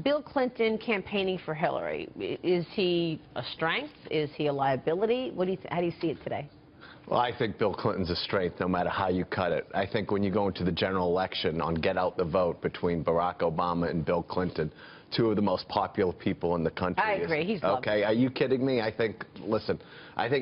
Bill Clinton campaigning for Hillary, is he a strength? Is he a liability? How do you see it today? Well, I think Bill Clinton's a strength no matter how you cut it. I think when you go into the general election on get out the vote between Barack Obama and Bill Clinton, two of the most popular people in the country. I agree. He's loved. Okay, are you kidding me? I think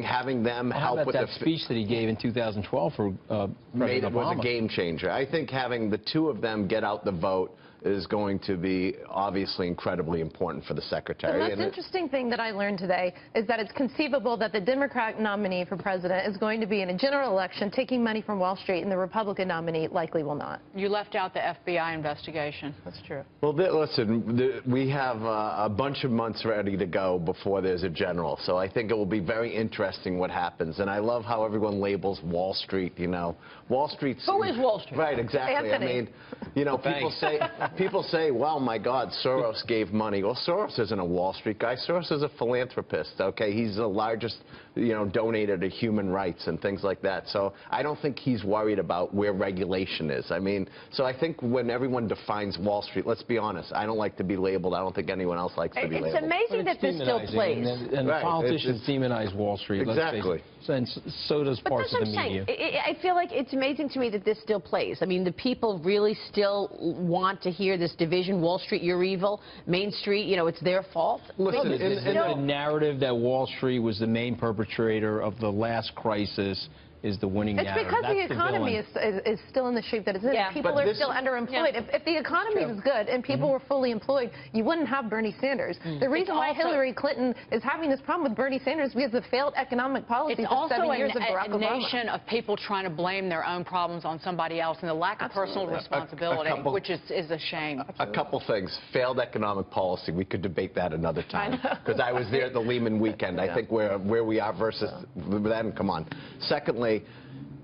having them help with that speech that he gave in 2012 for President Obama was a game changer. I think having the two of them get out the vote is going to be obviously incredibly important for the secretary. The most interesting thing that I learned today is that it's conceivable that the Democratic nominee for president is going to be in a general election taking money from Wall Street, and the Republican nominee likely will not. You left out the FBI investigation. That's true. Well, listen, we have a bunch of months ready to go before there's a general, so I think it will be very interesting what happens. And I love how everyone labels Wall Street, you know. Wall Street's... Who is Wall Street? Right, exactly. Anthony. I mean, you know, people say, well, my God, Soros gave money. Well, Soros isn't a Wall Street guy. Soros is a philanthropist, okay? He's the largest, you know, donor to human rights and things like that. So I don't think he's worried about where regulation is. I mean, so I think when everyone defines Wall Street, let's be honest, I don't like to be labeled. I don't think anyone else likes to be labeled. It's amazing that this still plays. And right. Politicians demonize Wall Street. Exactly. And so does parts of the media. I feel like it's amazing to me that this still plays. I mean, the people really still want to hear this division. Wall Street, you're evil. Main Street, you know, it's their fault. Listen, the narrative that Wall Street was the main perpetrator of the last crisis is the winning narrative. It's because the economy is still in the shape that it's in. Yeah. People are still underemployed. Yeah. If the economy was good and people were fully employed, you wouldn't have Bernie Sanders. The reason why Hillary Clinton is having this problem with Bernie Sanders is because of failed economic policies of 7 years of Barack Obama. It's also a nation of people trying to blame their own problems on somebody else and the lack of personal responsibility, which is a shame. A couple things. Failed economic policy. We could debate that another time. Because I was there at the Lehman weekend. I think where we are versus then, come on. Secondly,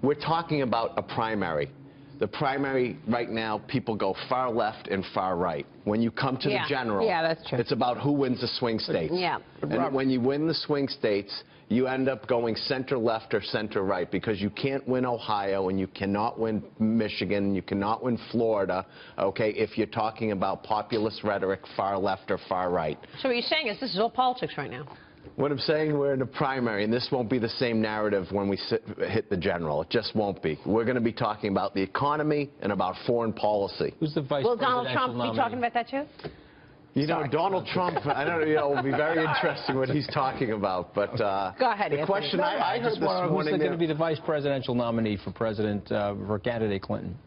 we're talking about a primary. The primary right now, people go far left and far right. When you come to the general, that's true. It's about who wins the swing states. Yeah. And when you win the swing states, you end up going center left or center right because you can't win Ohio and you cannot win Michigan and you cannot win Florida, okay, if you're talking about populist rhetoric, far left or far right. So what you're saying is this is all politics right now. What I'm saying, we're in a primary, and this won't be the same narrative when we hit the general. It just won't be. We're going to be talking about the economy and about foreign policy. Who's the vice Will presidential Donald Trump nominee? be talking about that too? You know, Donald Trump, I don't know, you know, it will be very interesting what he's talking about. But go ahead, the question I heard this morning... Who's going to be the vice presidential nominee for for candidate Clinton?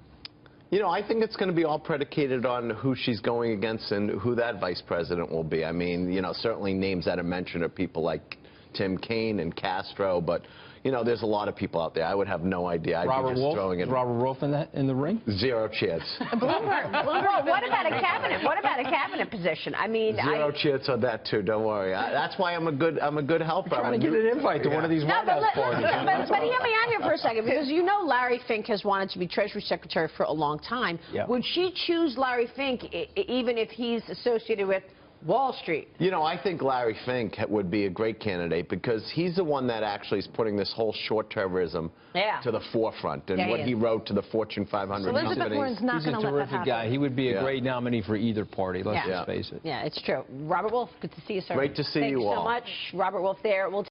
You know, I think it's going to be all predicated on who she's going against and who that vice president will be. I mean, you know, certainly names that are mentioned are people like Tim Kaine and Castro, but, you know, there's a lot of people out there. I would have no idea. I'd be just throwing it. Robert Wolf in the ring? Zero chance. Bloomberg, what about a cabinet? What about a cabinet position? I mean, zero chance on that too. Don't worry. That's why I'm a good helper. I'm trying to get an invite to one of these White House parties. But hear me out here for a second, because you know Larry Fink has wanted to be Treasury Secretary for a long time. Yeah. Would she choose Larry Fink even if he's associated with Wall Street? You know, I think Larry Fink would be a great candidate because he's the one that actually is putting this whole short-termism to the forefront and what he wrote to the Fortune 500 so companies. Elizabeth Warren's not going to let that happen. He's a terrific guy. He would be a great nominee for either party, let's just face it. Yeah, it's true. Robert Wolf, good to see you, sir. Great to see you all. Thanks so much. Robert Wolf there. We'll